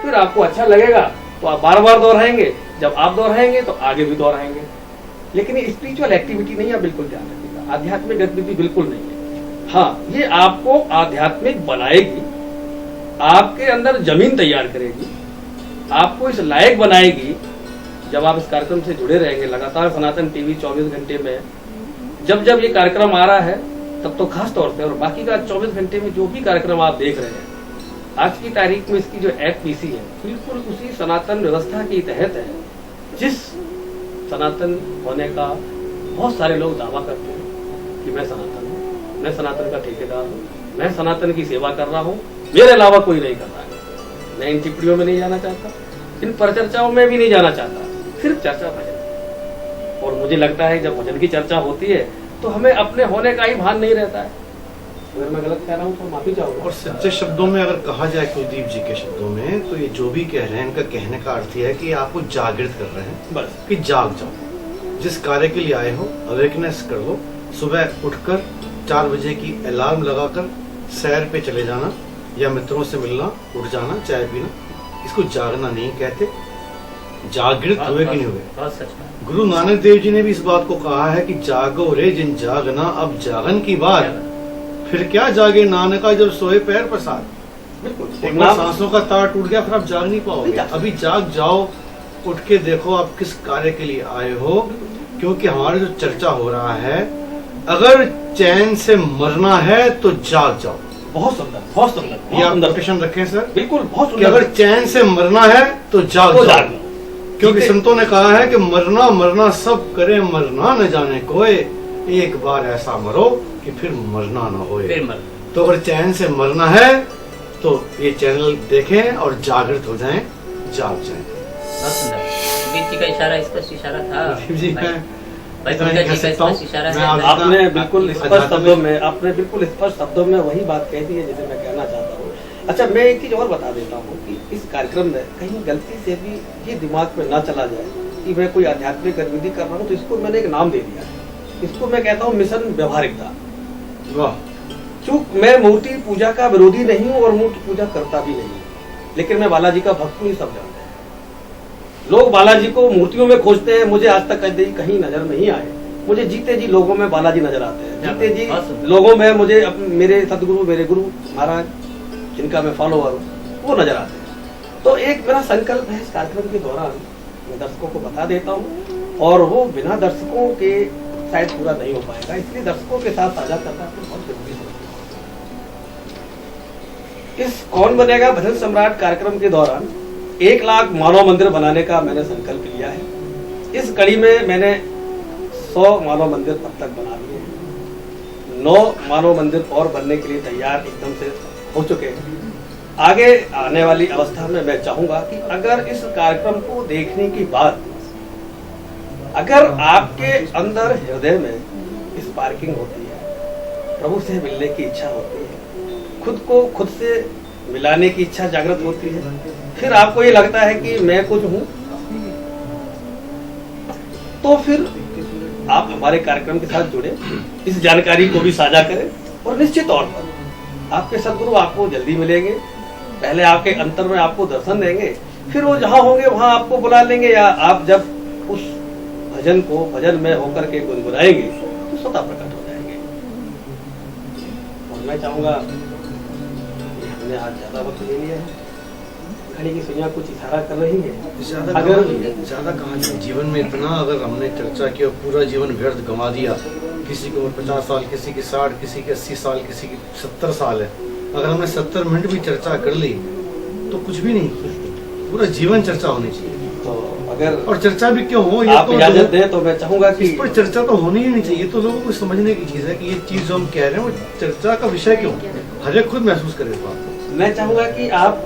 फिर आपको अच्छा लगेगा तो आप बार बार दोहराएंगे, जब आप दोहराएंगे तो आगे भी दोहराएंगे। लेकिन ये स्पिरिचुअल एक्टिविटी नहीं है, बिल्कुल ध्यान रखिएगा, आध्यात्मिक गतिविधि बिल्कुल नहीं है। हाँ, ये आपको आध्यात्मिक बनाएगी, आपके अंदर जमीन तैयार करेगी, आपको इस लायक बनाएगी। जब आप इस कार्यक्रम से जुड़े रहेंगे लगातार, सनातन टीवी 24 घंटे में जब जब ये कार्यक्रम आ रहा है तब तो खास तौर से, और बाकी का 24 घंटे में जो भी कार्यक्रम आप देख रहे हैं, आज की तारीख में इसकी जो एफपीसी है बिल्कुल उसी सनातन व्यवस्था के तहत है, जिस सनातन होने का बहुत सारे लोग दावा करते हैं कि मैं सनातन हूँ, मैं सनातन का ठेकेदार हूँ, मैं सनातन की सेवा कर रहा हूँ, मेरे अलावा कोई नहीं कर रहा है। मैं इन टिप्पणियों में नहीं जाना चाहता, इन परिचर्चाओं में भी नहीं जाना चाहता, सिर्फ चर्चा भजन। और मुझे लगता है जब भजन की चर्चा होती है तो हमें अपने होने का ही भान नहीं रहता है। अगर मैं गलत कह रहा हूँ तो माफी चाहूंगा। और सच्चे शब्दों में अगर कहा जाए कुलदीप जी के शब्दों में, तो ये जो भी कह रहे हैं इनका कहने का अर्थ है कि आपको जागृत कर रहे हैं, बस कि जाग जाओ, जिस कार्य के लिए आए हो अवेकनेस कर लो। सुबह उठकर 4 बजे की अलार्म लगाकर सैर पे चले जाना या मित्रों से मिलना, उठ जाना, चाय पीना, इसको जागना नहीं कहते। जागृत हुए कि नहीं हुए। गुरु नानक देव जी ने भी इस बात को कहा है कि जागो रे जिन जागना, अब जागन की बात, फिर क्या जागे नानका जब सोए पैर पसार। बिल्कुल, एक बार सांसों का तार टूट गया फिर आप जाग नहीं पाओगे। अभी जाग जाओ, उठ के देखो आप किस कार्य के लिए आए हो, क्योंकि हमारा जो चर्चा हो रहा है, अगर चैन से मरना है तो जाग जाओ। बहुत सुंदर, बहुत सुंदर। ये आप नोटेशन रखें सर, बिल्कुल, बहुत कि सुंदर। अगर चैन से मरना है तो जाग जाओ, क्योंकि संतों ने कहा है कि मरना मरना सब करे, मरना न जाने कोई, एक बार ऐसा मरो कि फिर मरना न होए। तो अगर चैन से मरना है तो ये चैनल देखें और जागृत हो जाएं, जाग जाएं। बहुत सुंदर। बीच जी का इशारा स्पष्ट इशारा था। जी, भाई इतना ही पंकज कह जी का सकता हूं। स्पष्ट इशारा मैं है। आप- आपने बिल्कुल स्पष्ट आध्यात्मिक- शब्दों में, आपने बिल्कुल स्पष्ट शब्दों में वही बात कह दी है जिसे मैं कहना चाहता हूँ। अच्छा, मैं एक चीज और बता देता हूँ कि इस कार्यक्रम में कहीं गलती से भी ये दिमाग में ना चला जाए कि मैं कोई आध्यात्मिक गतिविधि कर रहा हूँ, तो इसको मैंने एक नाम दे दिया है। इसको मैं कहता हूँ मिशन व्यवहारिकता। वाह, चूंक मैं मूर्ति पूजा का विरोधी नहीं हूँ और मूर्ति पूजा करता भी नहीं हूँ, लेकिन मैं बालाजी का भक्त हूँ, ये सब जानते हैं। लोग बालाजी को मूर्तियों में खोजते हैं, मुझे आज तक कहीं नजर नहीं आए। मुझे जीते जी लोगों में बालाजी नजर आते हैं, जीते जी लोगों में मुझे मेरे सदगुरु, मेरे गुरु महाराज जिनका मैं फॉलोअर हूँ, वो नजर आते हैं। तो एक मेरा संकल्प है इस कार्यक्रम के दौरान मैं दर्शकों को बता देता हूँ, और वो बिना दर्शकों के शायद पूरा नहीं हो पाएगा, इसलिए दर्शकों के साथ साझा करना बहुत जरूरी है। इस कौन बनेगा भजन सम्राट कार्यक्रम के दौरान 1 लाख मानव मंदिर बनाने का मैंने संकल्प लिया है। इस कड़ी में मैंने 100 मानव मंदिर अब तक बना लिए हैं, 9 मानव मंदिर और बनने के लिए तैयार एकदम से हो चुके हैं। आगे आने वाली अवस्था में मैं चाहूंगा कि अगर इस कार्यक्रम को देखने के बाद अगर आपके अंदर हृदय में स्पार्किंग होती है, प्रभु से मिलने की इच्छा होती है, खुद को खुद से मिलाने की इच्छा जागृत होती है, फिर आपको ये लगता है कि मैं कुछ हूं, तो फिर आप हमारे कार्यक्रम के साथ जुड़े, इस जानकारी को भी साझा करें, और निश्चित तौर पर आपके सदगुरु आपको जल्दी मिलेंगे। पहले आपके अंतर में आपको दर्शन देंगे, फिर वो जहां होंगे वहां आपको बुला लेंगे, या आप जब उस भजन को भजन में होकर के गुनगुनाएंगे तो स्वतः प्रकट हो जाएंगे। और मैं चाहूंगा, हमने आज ज्यादा वक्त ले लिया है, घड़ी की सुइयां कुछ इशारा कर रही है। ज्यादा कहानी जीवन में इतना अगर हमने चर्चा की और पूरा जीवन व्यर्थ गंवा दिया, किसी की उम्र 50 साल, किसी की 60, किसी की 80 साल, किसी की 70 साल है, अगर हमने 70 मिनट भी चर्चा कर ली तो कुछ भी नहीं, पूरा जीवन चर्चा होनी चाहिए। तो अगर और चर्चा भी क्यों हो, ये आप तो इजाजत दें तो मैं चाहूंगा कि इस पर चर्चा तो होनी ही नहीं चाहिए। तो लोगों को समझने की चीज है कि ये चीज जो हम कह रहे हैं वो चर्चा का विषय क्यों, हर एक खुद महसूस करे इस बात को। मैं चाहूंगा कि आप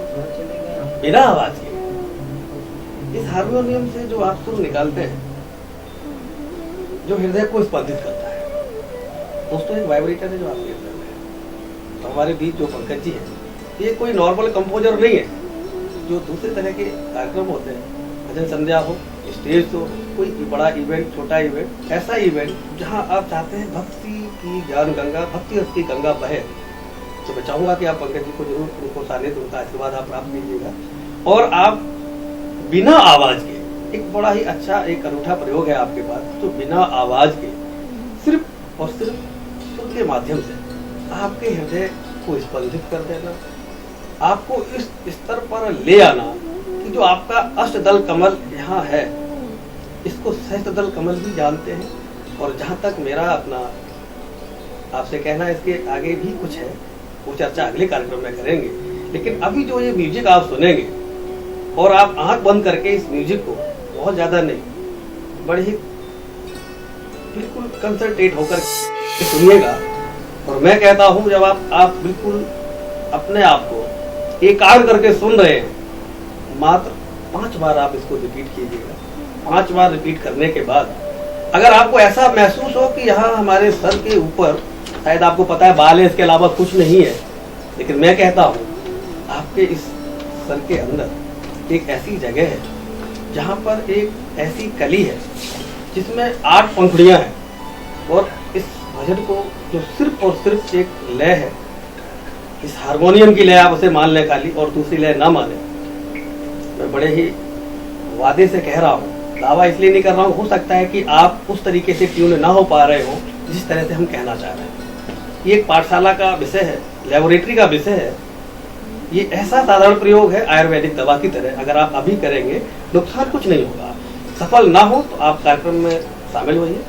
बिना आवाज के इस हारमोनियम से जो आप सुर निकालते हैं, जो हृदय को स्पंदित करता है, दोस्तों एक वाइब्रेटर है जो आपके हृदय में है। तो हमारे बीच जो पंकज जी हैं, ये कोई नॉर्मल कंपोजर नहीं है। जो दूसरे तरह के कार्यक्रम होते हैं, भजन संध्या हो, स्टेज हो, कोई बड़ा इवेंट, छोटा इवेंट, ऐसा इवेंट जहां आप चाहते हैं भक्ति की ज्ञान गंगा, भक्ति रस की गंगा बहे, तो मैं चाहूंगा कि आप पंकज जी को जरूर, उनको सानिध्य, उनका आशीर्वाद आप प्राप्त कीजिएगा। और आप बिना आवाज के, एक बड़ा ही अच्छा एक अनूठा प्रयोग है आपके पास, जो बिना आवाज के सिर्फ और सिर्फ सुर के माध्यम से आपके हृदय को स्पंदित कर देना, आपको इस स्तर पर ले आना कि जो आपका अष्टदल कमल यहाँ है, इसको सहस्त्रदल कमल भी जानते हैं। और जहाँ तक मेरा अपना आपसे कहना है, इसके आगे भी कुछ है, वो चर्चा अगले कार्यक्रम में करेंगे। लेकिन अभी जो ये म्यूजिक आप सुनेंगे और आप आंख बंद करके इस म्यूजिक को बहुत ज्यादा नहीं, बड़े ही बिल्कुल कंसंट्रेट होकर सुनिएगा। और मैं कहता हूं जब आप बिल्कुल अपने आप को एकाग्र करके सुन रहे हैं, मात्र 5 बार आप इसको रिपीट कीजिएगा। 5 बार रिपीट करने के बाद अगर आपको ऐसा महसूस हो कि यहाँ हमारे सर के ऊपर, शायद आपको पता है बाल है, इसके अलावा कुछ नहीं है, लेकिन मैं कहता हूँ आपके इस सर के अंदर एक ऐसी जगह है जहाँ पर एक ऐसी कली है जिसमें 8 पंखुड़ियाँ हैं। और इस भजन को जो सिर्फ और सिर्फ एक लय है, इस हारमोनियम की लय आप उसे मान लें खाली, और दूसरी लय ना माने। मैं बड़े ही वादे से कह रहा हूँ, दावा इसलिए नहीं कर रहा हूँ, हो सकता है कि आप उस तरीके से ट्यून ना हो पा रहे हो जिस तरह से हम कहना चाह रहे हैं। ये एक पाठशाला का विषय है, लेबोरेटरी का विषय है। ये ऐसा साधारण प्रयोग है आयुर्वेदिक दवा की तरह, अगर आप अभी करेंगे नुकसान कुछ नहीं होगा। सफल ना हो तो आप कार्यक्रम में शामिल होइए,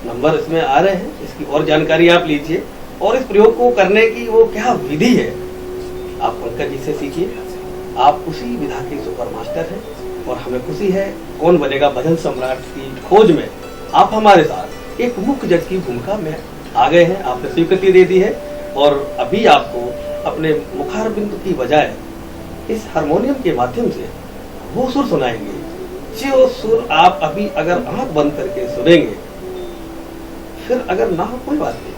नंबर इसमें आ रहे हैं, इसकी और जानकारी आप लीजिए। और इस प्रयोग को करने की वो क्या विधि है, आप पंकज जी से सीखिए। आप उसी विधा के सुपर मास्टर हैं और हमें खुशी है कौन बनेगा भजन सम्राट की खोज में आप हमारे साथ एक मुख्य जज की भूमिका में आ गए हैं। आपने स्वीकृति दे दी है और अभी आपको अपने मुखारबिंद की बजाय इस हारमोनियम के माध्यम से वो सुर सुनाएंगे जो सुर आप अभी अगर आंख बंद करके सुनेंगे, फिर अगर ना हो कोई बात नहीं,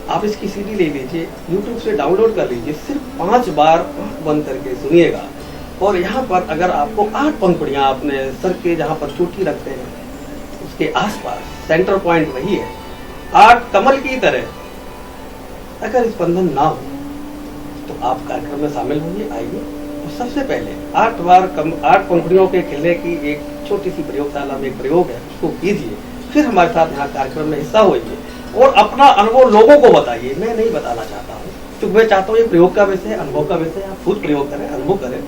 आप इसकी सीडी ले लीजिए, यूट्यूब से डाउनलोड कर लीजिए, सिर्फ 5 बार आंख बंद करके सुनिएगा। और यहाँ पर अगर आपको 8 पंखुड़ियाँ अपने सर के जहाँ पर चोटी रखते हैं उसके आसपास सेंटर पॉइंट वही है, 8 कमल की तरह अगर स्पंदन ना हो तो आप कार्यक्रम में शामिल होइए, आइए। तो सबसे पहले 8 पंखुड़ियों के खिलने की एक छोटी सी प्रयोगशाला में एक प्रयोग है, उसको कीजिए, फिर हमारे साथ यहाँ कार्यक्रम में हिस्सा होइए और अपना अनुभव लोगों को बताइए। मैं नहीं बताना चाहता हूँ, क्योंकि मैं चाहता हूँ ये प्रयोग का विषय है, अनुभव का विषय है। आप खुद प्रयोग करें, अनुभव करें।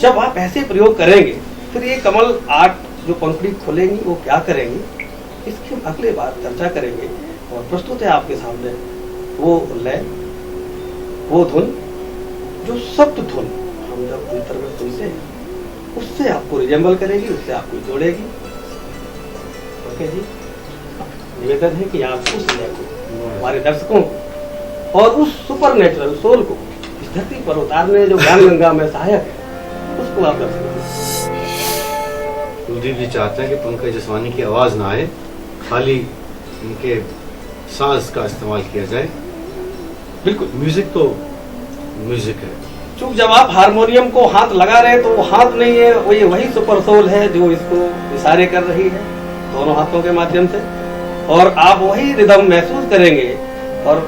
जब आप ऐसे प्रयोग करेंगे फिर ये कमल 8 जो पंखुड़ी खुलेंगी वो क्या करेंगी, इसकी हम अगले बार चर्चा करेंगे। और प्रस्तुत है आपके सामने वो लय, वो धुन, जो शब्द धुन हम जब अंतर में सुनते हैं उससे आपको रिजेंबल करेगी, उससे आपको जोड़ेगी। ओके जी, निवेदन है कि आप उस लय को हमारे दर्शकों को और उस सुपर नेचुरल सोल को इस धरती पर उतारने जो ज्ञान गंगा में सहायक है उसको आप दर्शक। कुलदीप जी चाहते हैं कि पंकज जसवानी की आवाज ना आए, खाली इनके साज का इस्तेमाल किया जाए। बिल्कुल, म्यूजिक तो म्यूजिक है। चूंकि जब आप हारमोनियम को हाथ लगा रहे हैं तो वो हाथ नहीं है, वो ये वही सुपर सोल है जो इसको इशारे कर रही है दोनों हाथों के माध्यम से, और आप वही रिदम महसूस करेंगे। और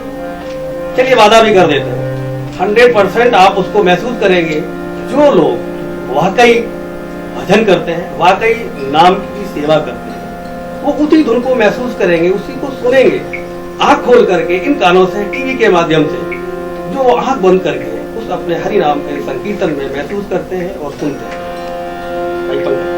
चलिए वादा भी कर देते हैं, 100% आप उसको महसूस करेंगे। जो लोग वाकई भजन करते हैं, वाकई नाम की सेवा करते हैं, वो उसी धुन को महसूस करेंगे, उसी को सुनेंगे आंख खोल करके, इन कानों से, टीवी के माध्यम से, जो आंख बंद करके उस अपने हरि नाम के संकीर्तन में महसूस करते हैं और सुनते हैं।